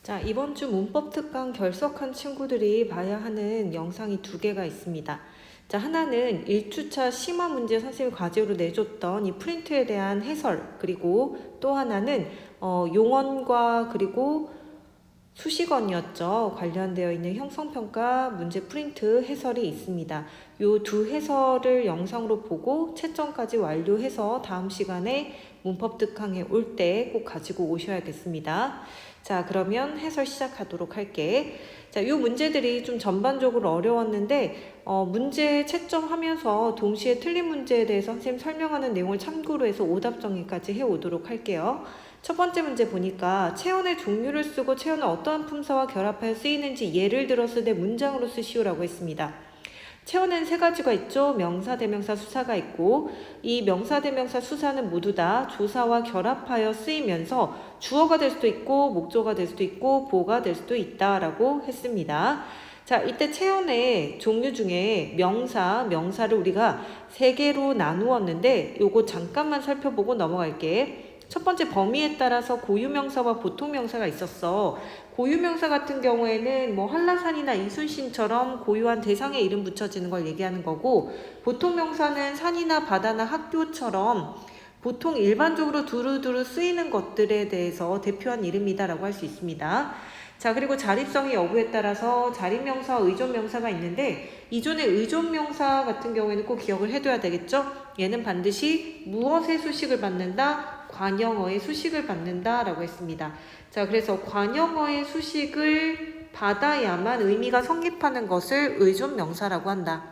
자, 이번 주 문법 특강 결석한 친구들이 봐야 하는 영상이 두 개가 있습니다. 자, 하나는 1주차 심화 문제 선생님이 과제로 내줬던 이 프린트에 대한 해설, 그리고 또 하나는 용언과 그리고 수식어였죠. 관련되어 있는 형성평가 문제 프린트 해설이 있습니다. 이 두 해설을 영상으로 보고 채점까지 완료해서 다음 시간에 문법 특강에 올 때 꼭 가지고 오셔야겠습니다. 자, 그러면 해설 시작하도록 할게. 자, 이 문제들이 좀 전반적으로 어려웠는데 문제 채점하면서 동시에 틀린 문제에 대해서 선생님 설명하는 내용을 참고로 해서 오답 정리까지 해오도록 할게요. 첫 번째 문제 보니까 체온의 종류를 쓰고 체온은 어떠한 품사와 결합하여 쓰이는지 예를 들었을 때 문장으로 쓰시오라고 했습니다. 체온에는 세 가지가 있죠. 명사, 대명사, 수사가 있고 이 명사, 대명사, 수사는 모두 다 조사와 결합하여 쓰이면서 주어가 될 수도 있고 목조가 될 수도 있고 보가 될 수도 있다라고 했습니다. 자, 이때 체온의 종류 중에 명사를 우리가 세 개로 나누었는데 요거 잠깐만 살펴보고 넘어갈게. 첫 번째 범위에 따라서 고유명사와 보통명사가 있었어. 고유명사 같은 경우에는 뭐 한라산이나 이순신처럼 고유한 대상에 이름 붙여지는 걸 얘기하는 거고, 보통명사는 산이나 바다나 학교처럼 보통 일반적으로 두루두루 쓰이는 것들에 대해서 대표한 이름이다라고 할 수 있습니다. 자, 그리고 자립성의 여부에 따라서 자립명사와 의존명사가 있는데 이존의 의존명사 같은 경우에는 꼭 기억을 해둬야 되겠죠? 얘는 반드시 무엇의 수식을 받는다? 관형어의 수식을 받는다라고 했습니다. 자, 그래서 관형어의 수식을 받아야만 의미가 성립하는 것을 의존명사라고 한다.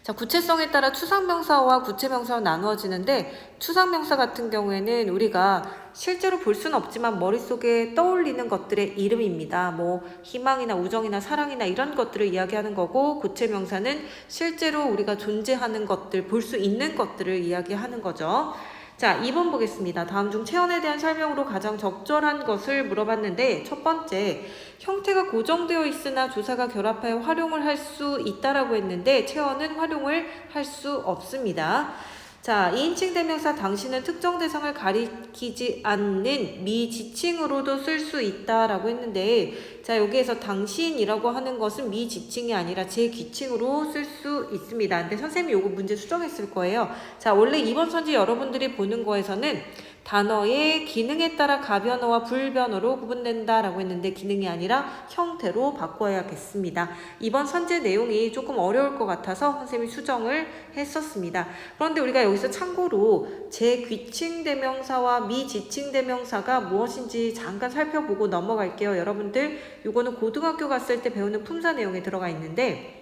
자, 구체성에 따라 추상명사와 구체명사로 나누어지는데 추상명사 같은 경우에는 우리가 실제로 볼 수는 없지만 머릿속에 떠올리는 것들의 이름입니다. 뭐 희망이나 우정이나 사랑이나 이런 것들을 이야기하는 거고, 구체명사는 실제로 우리가 존재하는 것들, 볼 수 있는 것들을 이야기하는 거죠. 자, 2번 보겠습니다. 다음 중 체온에 대한 설명으로 가장 적절한 것을 물어봤는데 첫 번째, 형태가 고정되어 있으나 조사가 결합하여 활용을 할 수 있다라고 했는데 체온은 활용을 할 수 없습니다. 자, 2인칭 대명사 당신은 특정 대상을 가리키지 않는 미지칭으로도 쓸 수 있다라고 했는데, 자, 여기에서 당신이라고 하는 것은 미지칭이 아니라 제귀칭으로 쓸 수 있습니다. 근데 선생님이 요거 문제 수정했을 거예요. 자, 원래 이번 선지 여러분들이 보는 거에서는 단어의 기능에 따라 가변어와 불변어로 구분된다라고 했는데 기능이 아니라 형태로 바꿔야겠습니다. 이번 선제 내용이 조금 어려울 것 같아서 선생님이 수정을 했었습니다. 그런데 우리가 여기서 참고로 제귀칭 대명사와 미지칭 대명사가 무엇인지 잠깐 살펴보고 넘어갈게요. 여러분들 이거는 고등학교 갔을 때 배우는 품사 내용에 들어가 있는데,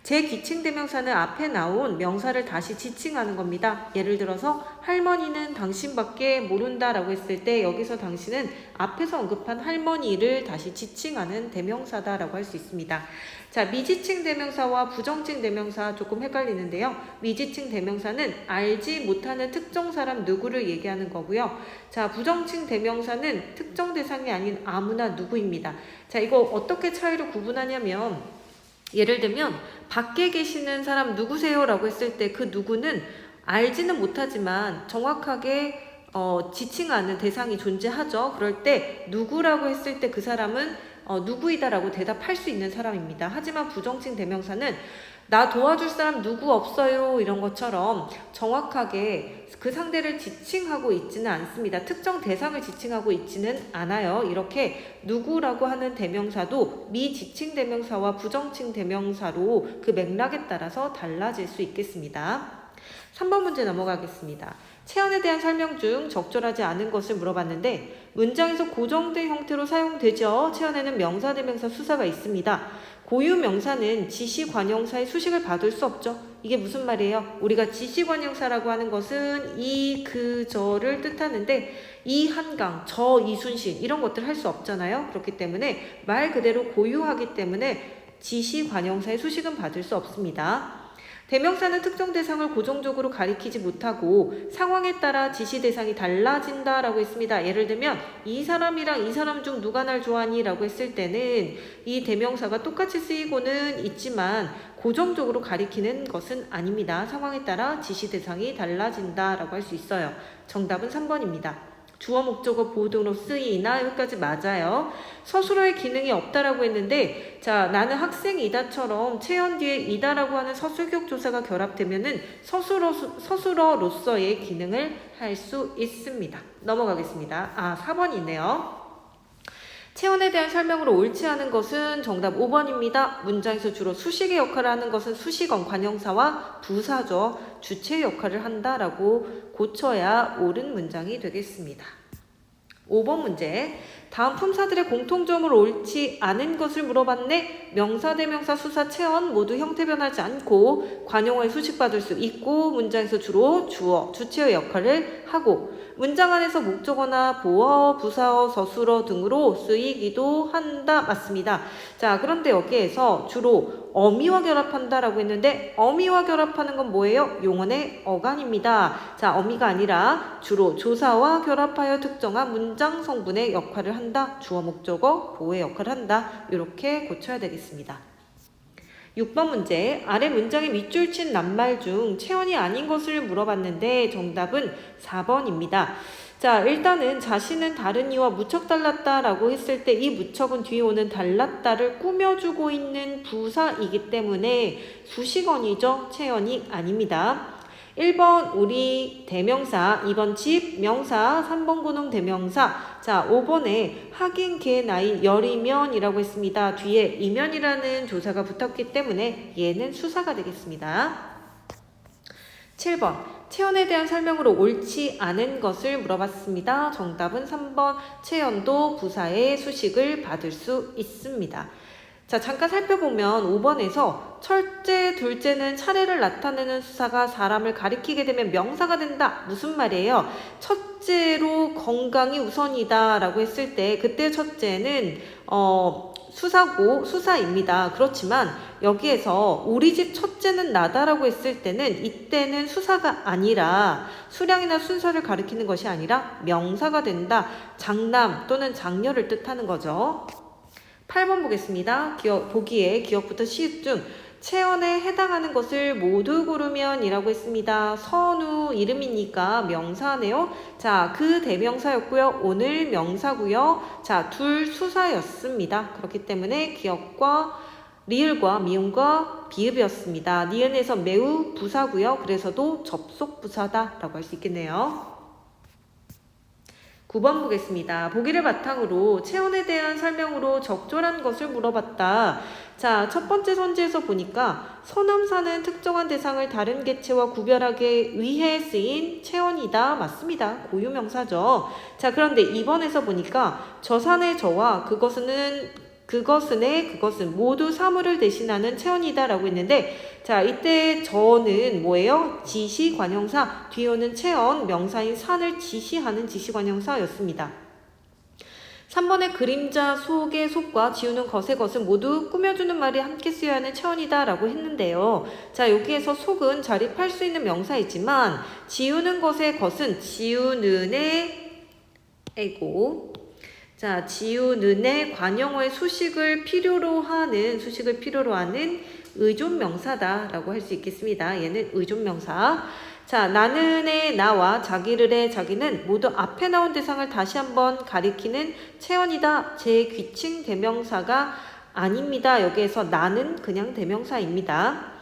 제귀칭 대명사는 앞에 나온 명사를 다시 지칭하는 겁니다. 예를 들어서 할머니는 당신밖에 모른다라고 했을 때 여기서 당신은 앞에서 언급한 할머니를 다시 지칭하는 대명사다라고 할 수 있습니다. 자, 미지칭 대명사와 부정칭 대명사 조금 헷갈리는데요. 미지칭 대명사는 알지 못하는 특정 사람 누구를 얘기하는 거고요. 자, 부정칭 대명사는 특정 대상이 아닌 아무나 누구입니다. 자, 이거 어떻게 차이를 구분하냐면, 예를 들면 밖에 계시는 사람 누구세요? 라고 했을 때 그 누구는 알지는 못하지만 정확하게 지칭하는 대상이 존재하죠. 그럴 때 누구라고 했을 때 그 사람은 누구이다라고 대답할 수 있는 사람입니다. 하지만 부정칭 대명사는 나 도와줄 사람 누구 없어요? 이런 것처럼 정확하게 그 상대를 지칭하고 있지는 않습니다. 특정 대상을 지칭하고 있지는 않아요. 이렇게 누구라고 하는 대명사도 미지칭 대명사와 부정칭 대명사로 그 맥락에 따라서 달라질 수 있겠습니다. 3번 문제 넘어가겠습니다. 체온에 대한 설명 중 적절하지 않은 것을 물어봤는데 문장에서 고정된 형태로 사용되죠. 체온에는 명사, 대명사, 수사가 있습니다. 고유 명사는 지시관용사의 수식을 받을 수 없죠. 이게 무슨 말이에요? 우리가 지시관용사라고 하는 것은 이, 그, 저를 뜻하는데 이 한강, 저 이순신 이런 것들 할 수 없잖아요. 그렇기 때문에 말 그대로 고유하기 때문에 지시관용사의 수식은 받을 수 없습니다. 대명사는 특정 대상을 고정적으로 가리키지 못하고 상황에 따라 지시 대상이 달라진다라고 했습니다. 예를 들면 이 사람이랑 이 사람 중 누가 날 좋아하니? 라고 했을 때는 이 대명사가 똑같이 쓰이고는 있지만 고정적으로 가리키는 것은 아닙니다. 상황에 따라 지시 대상이 달라진다라고 할 수 있어요. 정답은 3번입니다. 주어 목적어 보호 등으로 쓰이나 여기까지 맞아요. 서술어의 기능이 없다라고 했는데 자 나는 학생이다처럼 체언 뒤에 이다라고 하는 서술격 조사가 결합되면은 서술어로서의 기능을 할 수 있습니다. 넘어가겠습니다. 4번이네요. 체언에 대한 설명으로 옳지 않은 것은 정답 5번입니다. 문장에서 주로 수식의 역할을 하는 것은 수식어, 관형사와 부사죠. 주체의 역할을 한다라고 고쳐야 옳은 문장이 되겠습니다. 5번 문제. 다음 품사들의 공통점을 옳지 않은 것을 물어봤네. 명사, 대명사, 수사, 체언 모두 형태 변하지 않고 관용어에 수식받을 수 있고 문장에서 주로 주어, 주체의 역할을 하고 문장 안에서 목적어나 보어, 부사어, 서술어 등으로 쓰이기도 한다. 맞습니다. 자, 그런데 여기에서 주로 어미와 결합한다라고 했는데 어미와 결합하는 건 뭐예요? 용언의 어간입니다. 자, 어미가 아니라 주로 조사와 결합하여 특정한 문장 성분의 역할을 한다. 주어, 목적어, 보호의 역할을 한다. 이렇게 고쳐야 되겠습니다. 6번 문제. 아래 문장의 밑줄 친 낱말 중 체언이 아닌 것을 물어봤는데 정답은 4번입니다. 자, 일단은 자신은 다른 이와 무척 달랐다라고 했을 때 이 무척은 뒤에 오는 달랐다를 꾸며주고 있는 부사이기 때문에 수식어이죠. 체언이 아닙니다. 1번 우리 대명사, 2번 집 명사, 3번 고놈 대명사. 자, 5번에 하긴 개 나이 열이면이라고 했습니다. 뒤에 이면이라는 조사가 붙었기 때문에 얘는 수사가 되겠습니다. 7번 체언에 대한 설명으로 옳지 않은 것을 물어봤습니다. 정답은 3번 체언도 부사의 수식을 받을 수 있습니다. 자, 잠깐 살펴보면 5번에서 첫째, 둘째는 차례를 나타내는 수사가 사람을 가리키게 되면 명사가 된다. 무슨 말이에요? 첫째로 건강이 우선이다 라고 했을 때 그때 첫째는 수사입니다. 그렇지만 여기에서 우리 집 첫째는 나다라고 했을 때는 이때는 수사가 아니라 수량이나 순서를 가리키는 것이 아니라 명사가 된다. 장남 또는 장녀를 뜻하는 거죠. 8번 보겠습니다. 보기에 기억부터 시읒 중 체언에 해당하는 것을 모두 고르면 이라고 했습니다. 선우 이름이니까 명사네요. 자, 그 대명사였고요. 오늘 명사고요. 자, 둘 수사였습니다. 그렇기 때문에 기억과 리을과 미음과 비읍이었습니다. 니은에서 매우 부사고요. 그래서도 접속 부사다라고 할 수 있겠네요. 9번 보겠습니다. 보기를 바탕으로 체언에 대한 설명으로 적절한 것을 물어봤다. 자, 첫 번째 선지에서 보니까 서남사는 특정한 대상을 다른 개체와 구별하기 위해 쓰인 체언이다. 맞습니다. 고유명사죠. 자, 그런데 2번에서 보니까 저산의 저와 그것은 모두 사물을 대신하는 체언이다 라고 했는데 자, 이때 저는 뭐예요? 지시관형사, 뒤에 오는 체언, 명사인 산을 지시하는 지시관형사였습니다. 3번의 그림자 속의 속과 지우는 것의 것은 모두 꾸며주는 말이 함께 쓰여야 하는 체언이다 라고 했는데요. 자, 여기에서 속은 자립할 수 있는 명사이지만 지우는 것의 것은 지우는의 관형어의 수식을 필요로 하는 의존명사다라고 할 수 있겠습니다. 얘는 의존명사. 자, 나는의 나와 자기를의 자기는 모두 앞에 나온 대상을 다시 한번 가리키는 체언이다. 제 귀칭 대명사가 아닙니다. 여기에서 나는 그냥 대명사입니다.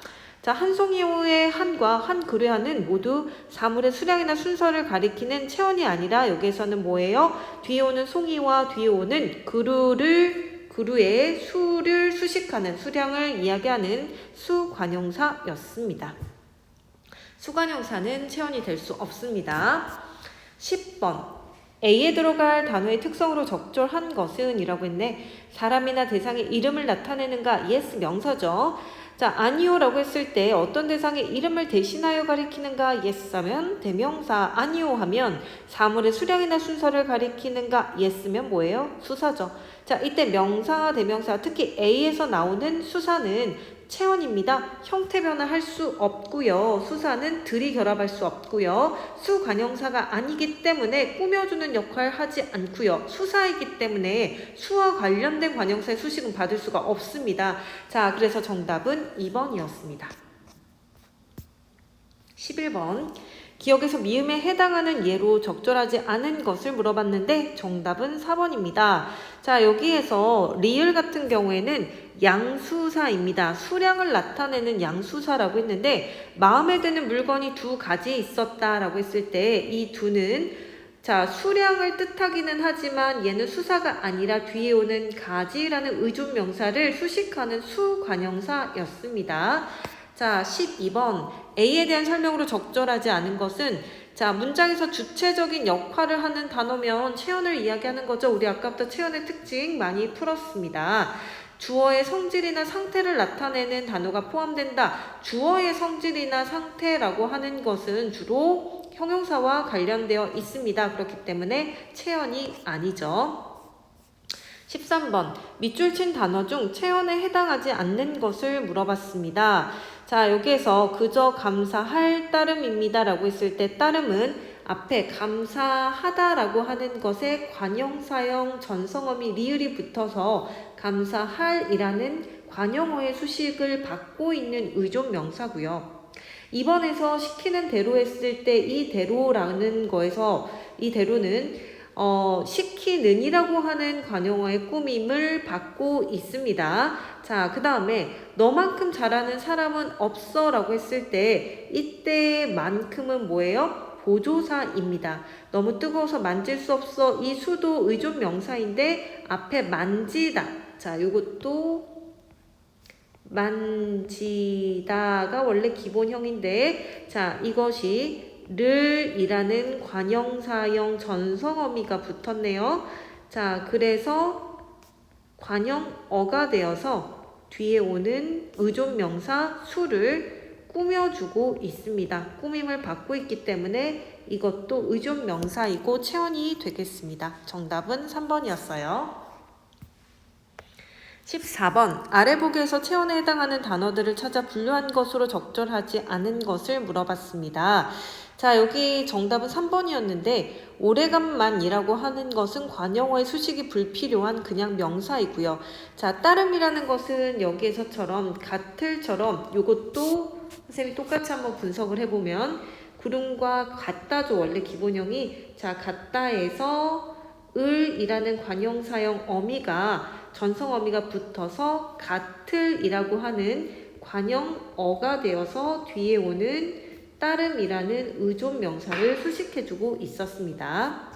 자, 한 송이호의 한과 한 그루의 한은 모두 사물의 수량이나 순서를 가리키는 체언이 아니라 여기에서는 뭐예요? 뒤에 오는 송이와 뒤에 오는 그루의 수를 수식하는 수량을 이야기하는 수관형사였습니다. 수관형사는 체언이 될 수 없습니다. 10번 A에 들어갈 단어의 특성으로 적절한 것은 이라고 했네. 사람이나 대상의 이름을 나타내는가? yes 명사죠. 자, 아니요 라고 했을 때 어떤 대상의 이름을 대신하여 가리키는가? yes 하면 대명사, 아니요 하면 사물의 수량이나 순서를 가리키는가? yes면 뭐예요? 수사죠. 자, 이때 명사, 대명사, 특히 A에서 나오는 수사는 체언입니다. 형태 변화할 수 없고요. 수사는 들이 결합할 수 없고요. 수관형사가 아니기 때문에 꾸며주는 역할을 하지 않고요. 수사이기 때문에 수와 관련된 관형사의 수식은 받을 수가 없습니다. 자, 그래서 정답은 2번이었습니다. 11번 기억에서 미음에 해당하는 예로 적절하지 않은 것을 물어봤는데 정답은 4번입니다. 자, 여기에서 리을 같은 경우에는 양수사입니다. 수량을 나타내는 양수사라고 했는데 마음에 드는 물건이 두 가지 있었다라고 했을 때 이 두는 자, 수량을 뜻하기는 하지만 얘는 수사가 아니라 뒤에 오는 가지라는 의존명사를 수식하는 수관형사였습니다. 자, 12번. A에 대한 설명으로 적절하지 않은 것은 자, 문장에서 주체적인 역할을 하는 단어면 체언을 이야기하는 거죠. 우리 아까부터 체언의 특징 많이 풀었습니다. 주어의 성질이나 상태를 나타내는 단어가 포함된다. 주어의 성질이나 상태라고 하는 것은 주로 형용사와 관련되어 있습니다. 그렇기 때문에 체언이 아니죠. 13번. 밑줄 친 단어 중 체언에 해당하지 않는 것을 물어봤습니다. 자, 여기에서 그저 감사할 따름입니다 라고 했을 때 따름은 앞에 감사하다라고 하는 것에 관형사형 전성어미 리을이 붙어서 감사할이라는 관형어의 수식을 받고 있는 의존명사고요. 2번에서 시키는 대로 했을 때 이 대로라는 거에서 이 대로는 시키는이라고 하는 관용어의 꾸밈을 받고 있습니다. 자, 그 다음에 너만큼 잘하는 사람은 없어 라고 했을 때 이때만큼은 뭐예요? 보조사입니다. 너무 뜨거워서 만질 수 없어. 이 수도 의존명사인데 앞에 만지다. 자, 요것도 만지다가 원래 기본형인데 자, 이것이 를 이라는 관형사형 전성어미가 붙었네요. 자, 그래서 관형어가 되어서 뒤에 오는 의존명사 수를 꾸며주고 있습니다. 꾸밈을 받고 있기 때문에 이것도 의존명사이고 체언이 되겠습니다. 정답은 3번이었어요. 14번. 아래 보기에서 체언에 해당하는 단어들을 찾아 분류한 것으로 적절하지 않은 것을 물어봤습니다. 자, 여기 정답은 3번이었는데 오래간만이라고 하는 것은 관형어의 수식이 불필요한 그냥 명사이고요. 자, 따름이라는 것은 여기에서처럼 같을처럼 이것도 선생님이 똑같이 한번 분석을 해보면 구름과 같다죠. 원래 기본형이 자, 같다에서 을이라는 관형사형 어미가 전성어미가 붙어서 같을이라고 하는 관형어가 되어서 뒤에 오는 따름이라는 의존명사를 수식해주고 있었습니다.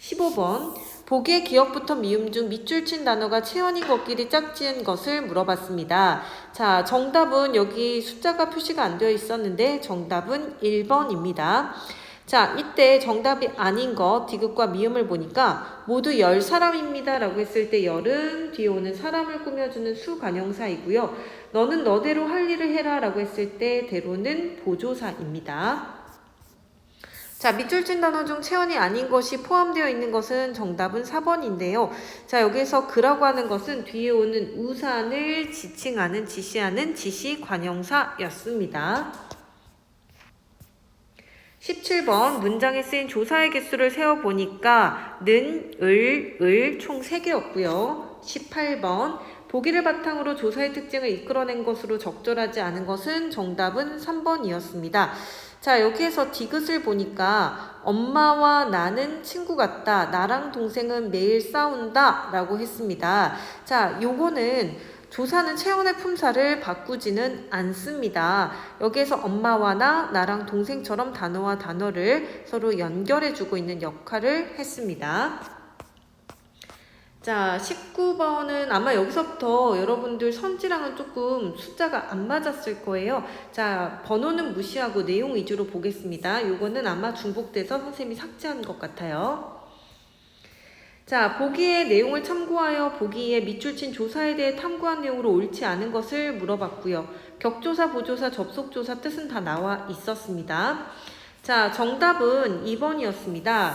15번. 보기의 기억부터 미음 중 밑줄 친 단어가 체언인 것끼리 짝지은 것을 물어봤습니다. 자, 정답은 여기 숫자가 표시가 안 되어 있었는데 정답은 1번입니다. 자, 이때 정답이 아닌 것, 디귿과 미음을 보니까 모두 10사람입니다 라고 했을 때 10은 뒤에 오는 사람을 꾸며주는 수관형사이고요. 너는 너대로 할 일을 해라 라고 했을 때 대로는 보조사입니다. 자, 밑줄 친 단어 중 체언이 아닌 것이 포함되어 있는 것은 정답은 4번인데요. 자, 여기서 그라고 하는 것은 뒤에 오는 우산을 지칭하는, 지시하는 지시관형사였습니다. 17번. 문장에 쓰인 조사의 개수를 세어보니까 는, 을 총 3개였고요. 18번. 보기를 바탕으로 조사의 특징을 이끌어낸 것으로 적절하지 않은 것은 정답은 3번이었습니다. 자, 여기에서 디귿을 보니까 엄마와 나는 친구 같다. 나랑 동생은 매일 싸운다. 라고 했습니다. 자, 요거는 조사는 체언의 품사를 바꾸지는 않습니다. 여기에서 엄마와 나랑 동생처럼 단어와 단어를 서로 연결해주고 있는 역할을 했습니다. 자, 19번은 아마 여기서부터 여러분들 선지랑은 조금 숫자가 안 맞았을 거예요. 자, 번호는 무시하고 내용 위주로 보겠습니다. 요거는 아마 중복돼서 선생님이 삭제한 것 같아요. 자, 보기의 내용을 참고하여 보기에 밑줄 친 조사에 대해 탐구한 내용으로 옳지 않은 것을 물어봤고요. 격조사, 보조사, 접속조사 뜻은 다 나와 있었습니다. 자, 정답은 2번이었습니다.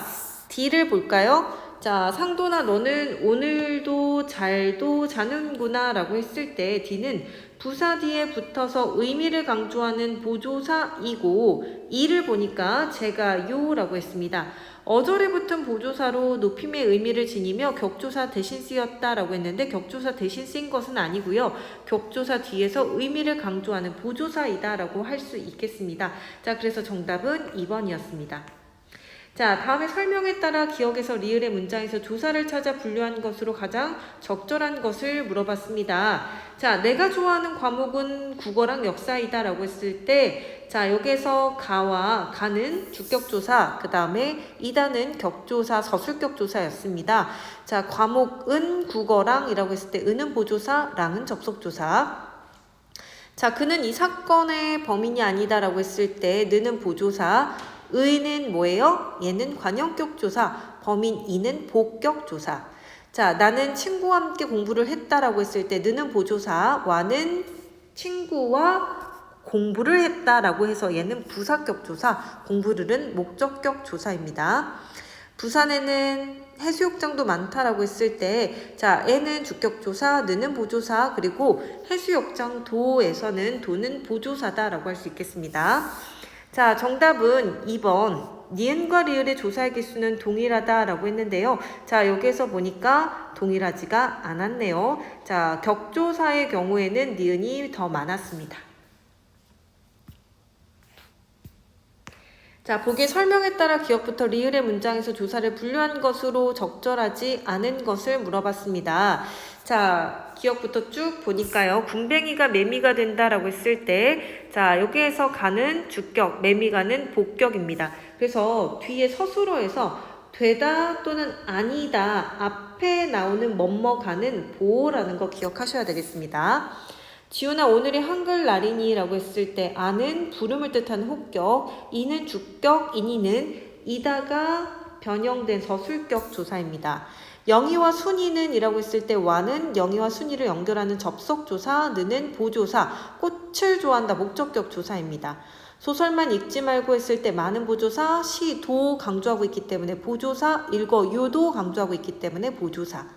D를 볼까요? 자, 상도나 너는 오늘도 잘도 자는구나 라고 했을 때 D는 부사 뒤에 붙어서 의미를 강조하는 보조사이고 E를 보니까 제가 요 라고 했습니다. 어절에 붙은 보조사로 높임의 의미를 지니며 격조사 대신 쓰였다라고 했는데 격조사 대신 쓰인 것은 아니고요. 격조사 뒤에서 의미를 강조하는 보조사이다라고 할 수 있겠습니다. 자, 그래서 정답은 2번이었습니다. 자, 다음에 설명에 따라 기억에서 리을의 문장에서 조사를 찾아 분류한 것으로 가장 적절한 것을 물어봤습니다. 자, 내가 좋아하는 과목은 국어랑 역사이다 라고 했을 때, 자, 여기에서 가는 주격조사, 그 다음에 이다는 격조사, 서술격조사였습니다. 자, 과목은 국어랑 이라고 했을 때 은은 보조사, 랑은 접속조사. 자, 그는 이 사건의 범인이 아니다라고 했을 때 느는 보조사, 의는 뭐예요? 얘는 관형격조사, 범인 이는 복격조사. 자, 나는 친구와 함께 공부를 했다라고 했을 때 느는 보조사, 와는 친구와 공부를 했다라고 해서 얘는 부사격조사, 공부를은 목적격조사입니다. 부산에는 해수욕장도 많다라고 했을 때, 자, 애는 주격조사, 느는 보조사, 그리고 해수욕장 도에서는 도는 보조사다라고 할 수 있겠습니다. 자, 정답은 2번. 니은과 리을의 조사의 개수는 동일하다라고 했는데요. 자, 여기에서 보니까 동일하지가 않았네요. 자, 격조사의 경우에는 니은이 더 많았습니다. 자, 보기의 설명에 따라 기억부터 리을의 문장에서 조사를 분류한 것으로 적절하지 않은 것을 물어봤습니다. 자, 기억부터 쭉 보니까요. 군뱅이가 매미가 된다라고 했을 때, 자, 여기에서 가는 주격, 매미가는 복격입니다. 그래서 뒤에 서술어에서 되다 또는 아니다 앞에 나오는 뭐뭐가는 보라는 거 기억하셔야 되겠습니다. 지훈아, 오늘이 한글날이니 라고 했을 때 아는 부름을 뜻하는 혹격, 이는 주격, 인이는 이다가 변형된 서술격 조사입니다. 영희와 순이는 이라고 했을 때 와는 영희와 순이를 연결하는 접속조사, 느는 보조사, 꽃을 좋아한다 목적격 조사입니다. 소설만 읽지 말고 했을 때 많은 보조사, 시, 도 강조하고 있기 때문에 보조사, 읽어, 요도 강조하고 있기 때문에 보조사.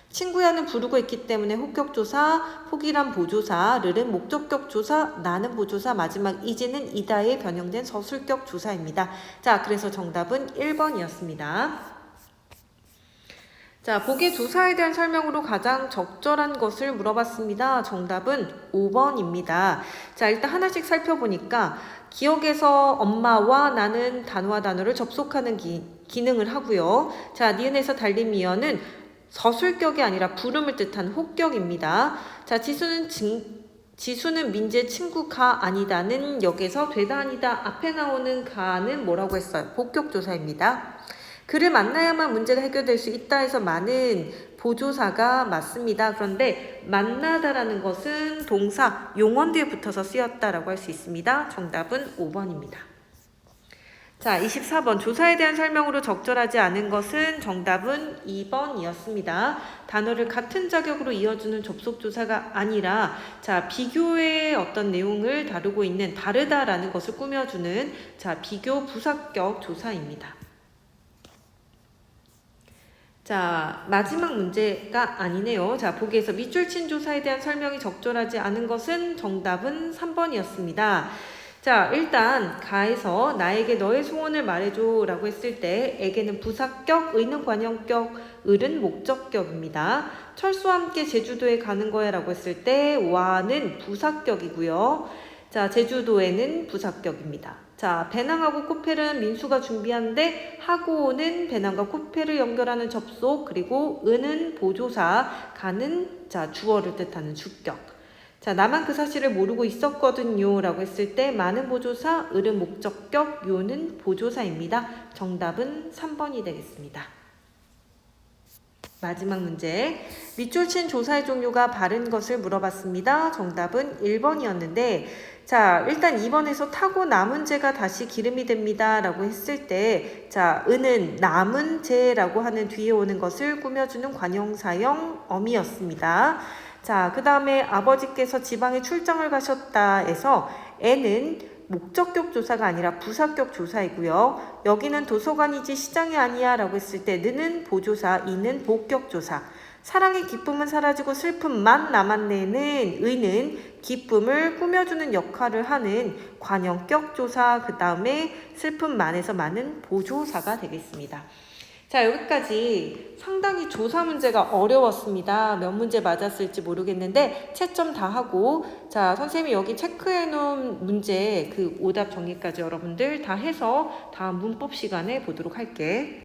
친구야는 부르고 있기 때문에 혹격조사, 혹이란 보조사, 르는 목적격 조사, 나는 보조사, 마지막 이지는 이다에 변형된 서술격 조사입니다. 자, 그래서 정답은 1번이었습니다. 자, 보기의 조사에 대한 설명으로 가장 적절한 것을 물어봤습니다. 정답은 5번입니다. 자, 일단 하나씩 살펴보니까 기억에서 엄마와 나는 단어와 단어를 접속하는 기능을 하고요. 자, 니은에서 달린 미어는 서술격이 아니라 부름을 뜻한 혹격입니다. 자, 지수는 민재 친구가 아니다는 여기서 되다 아니다 앞에 나오는 가는 뭐라고 했어요? 복격조사입니다. 그를 만나야만 문제가 해결될 수 있다 해서 많은 보조사가 맞습니다. 그런데 만나다라는 것은 동사 용언 뒤에 붙어서 쓰였다라고 할 수 있습니다. 정답은 5번입니다. 자, 24번 조사에 대한 설명으로 적절하지 않은 것은 정답은 2번이었습니다. 단어를 같은 자격으로 이어주는 접속조사가 아니라 자, 비교의 어떤 내용을 다루고 있는 다르다라는 것을 꾸며주는 자, 비교 부사격 조사입니다. 자, 마지막 문제가 아니네요. 자, 보기에서 밑줄 친 조사에 대한 설명이 적절하지 않은 것은 정답은 3번이었습니다. 자, 일단 가에서 나에게 너의 소원을 말해줘 라고 했을 때 에게는 부사격, 의는 관형격, 을은 목적격입니다. 철수와 함께 제주도에 가는 거야 라고 했을 때 와는 부사격이고요. 자, 제주도에는 부사격입니다. 자, 배낭하고 코펠은 민수가 준비하는데 하고는 배낭과 코펠을 연결하는 접속, 그리고 은은 보조사, 가는 자, 주어를 뜻하는 주격. 자, 나만 그 사실을 모르고 있었거든요 라고 했을 때 많은 보조사, 을은 목적격, 요는 보조사입니다. 정답은 3번이 되겠습니다. 마지막 문제. 밑줄 친 조사의 종류가 바른 것을 물어봤습니다. 정답은 1번이었는데 자, 일단 2번에서 타고 남은 재가 다시 기름이 됩니다 라고 했을 때 자, 은은 남은 재라고 하는 뒤에 오는 것을 꾸며주는 관형사형 어미였습니다. 자, 그 다음에 아버지께서 지방에 출장을 가셨다 해서 애는 목적격 조사가 아니라 부사격 조사이고요. 여기는 도서관이지 시장이 아니야 라고 했을 때 느는 보조사, 이는 복격 조사. 사랑의 기쁨은 사라지고 슬픔만 남았네는 의는 기쁨을 꾸며주는 역할을 하는 관형격 조사, 그 다음에 슬픔만에서 많은 보조사가 되겠습니다. 자, 여기까지 상당히 조사 문제가 어려웠습니다. 몇 문제 맞았을지 모르겠는데 채점 다 하고, 자, 선생님이 여기 체크해 놓은 문제 그 오답 정리까지 여러분들 다 해서 다음 문법 시간에 보도록 할게.